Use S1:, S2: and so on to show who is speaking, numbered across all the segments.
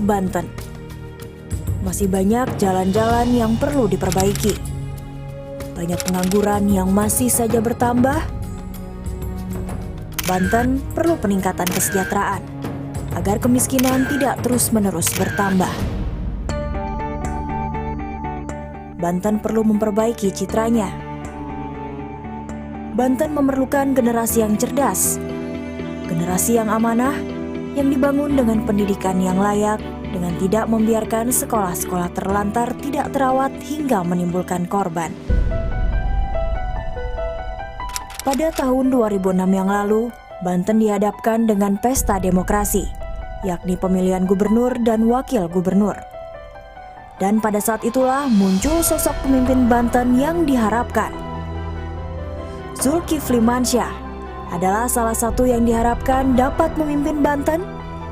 S1: adalah Banten. Masih banyak jalan-jalan yang perlu diperbaiki. Banyak pengangguran yang masih saja bertambah. Banten perlu peningkatan kesejahteraan agar kemiskinan tidak terus-menerus bertambah. Banten perlu memperbaiki citranya. Banten memerlukan generasi yang cerdas, generasi yang amanah, yang dibangun dengan pendidikan yang layak, dengan tidak membiarkan sekolah-sekolah terlantar tidak terawat hingga menimbulkan korban. Pada tahun 2006 yang lalu, Banten dihadapkan dengan pesta demokrasi, yakni pemilihan gubernur dan wakil gubernur. Dan pada saat itulah muncul sosok pemimpin Banten yang diharapkan. Zulkifli Mansyah adalah salah satu yang diharapkan dapat memimpin Banten,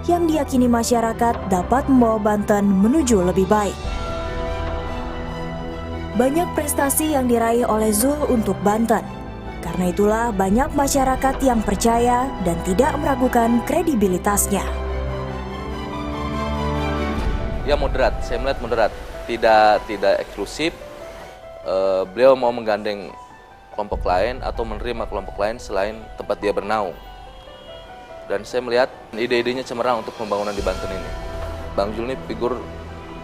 S1: yang diyakini masyarakat dapat membawa Banten menuju lebih baik. Banyak prestasi yang diraih oleh Zul untuk Banten. Karena itulah banyak masyarakat yang percaya dan tidak meragukan kredibilitasnya.
S2: Ya moderat, saya melihat moderat, tidak eksklusif. Beliau mau menggandeng kelompok lain atau menerima kelompok lain selain tempat dia bernaung. Dan saya melihat ide-idenya cemerlang untuk pembangunan di Banten ini. Bang Zul ini figur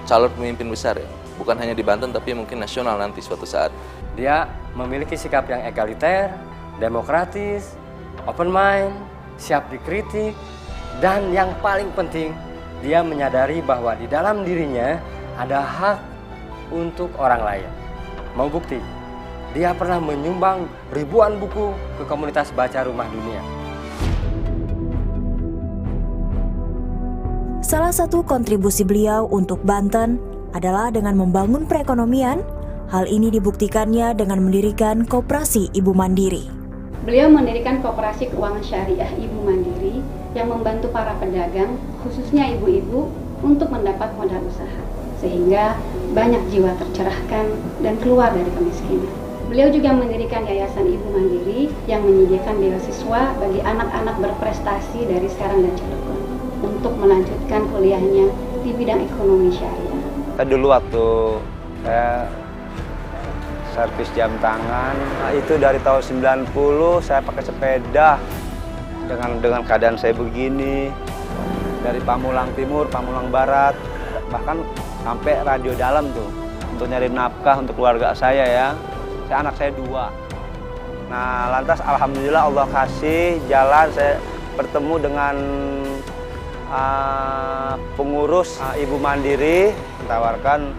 S2: calon pemimpin besar ya, bukan hanya di Banten tapi mungkin nasional nanti suatu saat.
S3: Dia memiliki sikap yang egaliter, demokratis, open mind, siap dikritik, dan yang paling penting, dia menyadari bahwa di dalam dirinya ada hak untuk orang lain. Mau bukti? Dia pernah menyumbang ribuan buku ke komunitas baca Rumah Dunia.
S1: Salah satu kontribusi beliau untuk Banten adalah dengan membangun perekonomian. Hal ini dibuktikannya dengan mendirikan Koperasi Ibu Mandiri.
S4: Beliau mendirikan Koperasi Keuangan Syariah Ibu Mandiri yang membantu para pedagang, khususnya ibu-ibu, untuk mendapat modal usaha. Sehingga banyak jiwa tercerahkan dan keluar dari kemiskinan. Beliau juga mendirikan Yayasan Ibu Mandiri yang menyediakan beasiswa bagi anak-anak berprestasi dari Serang dan Cilegon untuk melanjutkan kuliahnya di bidang ekonomi syariah.
S5: Dulu waktu saya servis jam tangan, itu dari tahun 90 saya pakai sepeda dengan keadaan saya begini, dari Pamulang Timur, Pamulang Barat, bahkan sampai radio dalam tuh untuk nyari nafkah untuk keluarga saya ya. Anak saya 2. Nah lantas alhamdulillah Allah kasih jalan, saya bertemu dengan pengurus Ibu Mandiri, menawarkan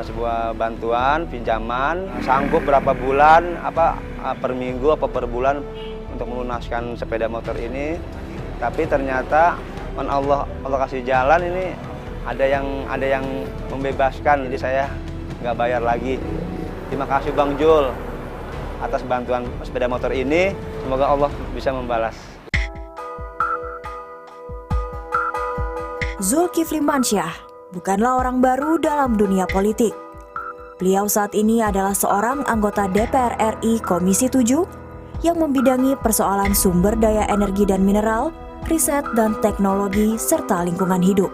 S5: sebuah bantuan pinjaman, sanggup berapa bulan, per minggu apa per bulan untuk melunaskan sepeda motor ini. Tapi ternyata Allah kasih jalan ini ada yang membebaskan, jadi saya nggak bayar lagi. Terima kasih Bang Jul atas bantuan sepeda motor ini. Semoga Allah bisa membalas.
S1: Zulkifli Mansyah bukanlah orang baru dalam dunia politik. Beliau saat ini adalah seorang anggota DPR RI Komisi 7 yang membidangi persoalan sumber daya energi dan mineral, riset dan teknologi, serta lingkungan hidup.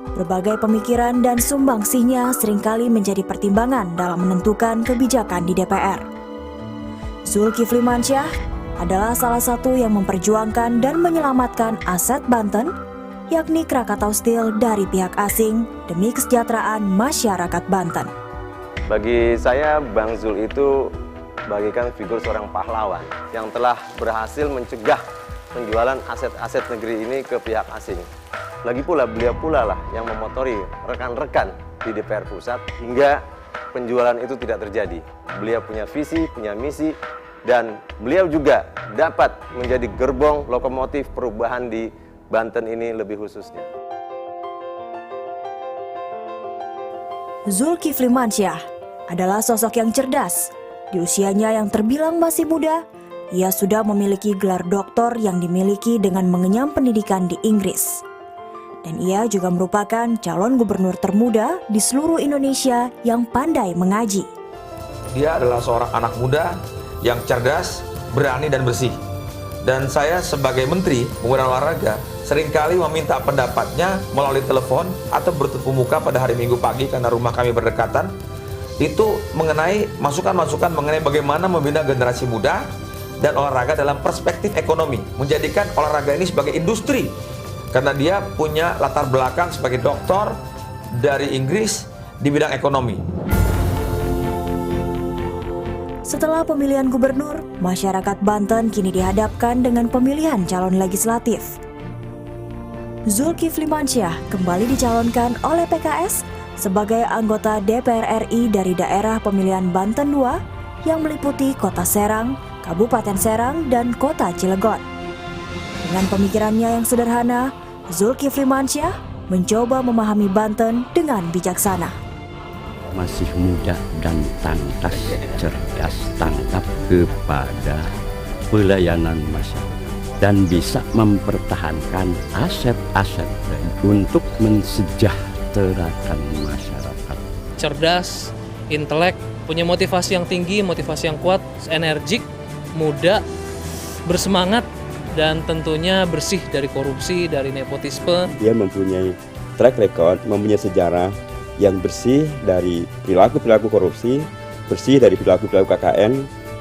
S1: Berbagai pemikiran dan sumbangsihnya seringkali menjadi pertimbangan dalam menentukan kebijakan di DPR. Zulkifli Mansyah adalah salah satu yang memperjuangkan dan menyelamatkan aset Banten, yakni Krakatau Steel dari pihak asing demi kesejahteraan masyarakat Banten.
S6: Bagi saya, Bang Zul itu bagikan figur seorang pahlawan yang telah berhasil mencegah penjualan aset-aset negeri ini ke pihak asing. Lagi pula beliau pula lah yang memotori rekan-rekan di DPR Pusat hingga penjualan itu tidak terjadi. Beliau punya visi, punya misi, dan beliau juga dapat menjadi gerbong lokomotif perubahan di Banten ini lebih khususnya.
S1: Zulkifli Mansyah adalah sosok yang cerdas. Di usianya yang terbilang masih muda, ia sudah memiliki gelar doktor yang dimiliki dengan mengenyam pendidikan di Inggris. Dan ia juga merupakan calon gubernur termuda di seluruh Indonesia yang pandai mengaji.
S7: Dia adalah seorang anak muda yang cerdas, berani dan bersih. Dan saya sebagai Menteri Pemuda dan Olahraga seringkali meminta pendapatnya melalui telepon atau bertemu muka pada hari Minggu pagi karena rumah kami berdekatan. Itu mengenai masukan-masukan mengenai bagaimana membina generasi muda dan olahraga dalam perspektif ekonomi. Menjadikan olahraga ini sebagai industri. Karena dia punya latar belakang sebagai doktor dari Inggris di bidang ekonomi.
S1: Setelah pemilihan gubernur, masyarakat Banten kini dihadapkan dengan pemilihan calon legislatif. Zulkifli Mansyah kembali dicalonkan oleh PKS sebagai anggota DPR RI dari daerah pemilihan Banten II yang meliputi Kota Serang, Kabupaten Serang, dan Kota Cilegon. Dengan pemikirannya yang sederhana, Zulkifli Mansyah mencoba memahami Banten dengan bijaksana.
S8: Masih muda dan tangkas, cerdas, tanggap kepada pelayanan masyarakat dan bisa mempertahankan aset-aset untuk mensejahterakan masyarakat.
S9: Cerdas, intelek, punya motivasi yang tinggi, motivasi yang kuat, energik, muda, bersemangat, dan tentunya bersih dari korupsi, dari nepotisme.
S10: Dia mempunyai track record, mempunyai sejarah yang bersih dari perilaku-perilaku korupsi, bersih dari perilaku-perilaku KKN,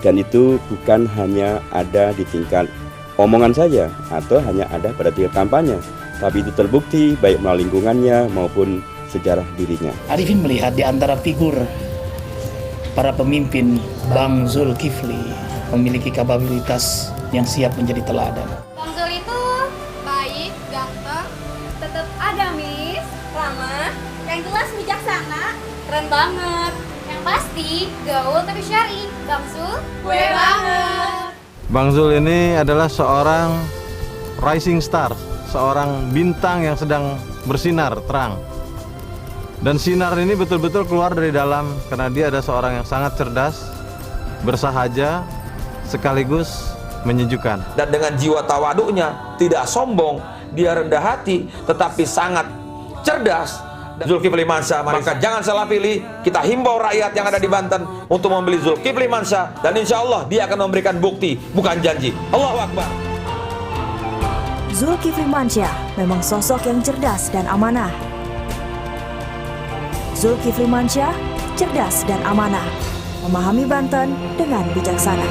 S10: dan itu bukan hanya ada di tingkat omongan saja atau hanya ada pada tingkat kampanye, tapi itu terbukti baik melalui lingkungannya maupun sejarah dirinya.
S11: Arifin melihat di antara figur para pemimpin, Bang Zulkifli memiliki kapabilitas yang siap menjadi teladan.
S12: Bang Zul itu baik, ganteng, tetap agamis, ramah, yang jelas bijaksana, keren banget. Yang pasti gaul tapi syar'i. Bang Zul, gue banget.
S13: Bang Zul ini adalah seorang rising star, seorang bintang yang sedang bersinar terang. Dan sinar ini betul-betul keluar dari dalam karena dia adalah seorang yang sangat cerdas, bersahaja, sekaligus menyejukkan.
S7: Dan dengan jiwa tawaduknya, tidak sombong, dia rendah hati, tetapi sangat cerdas. Zulkifli Mansyah, maka jangan salah pilih. Kita himbau rakyat yang ada di Banten untuk membeli Zulkifli Mansyah, dan insya Allah dia akan memberikan bukti, bukan janji. Allahu Akbar.
S1: Zulkifli Mansyah memang sosok yang cerdas dan amanah. Zulkifli Mansyah cerdas dan amanah, memahami Banten dengan bijaksana.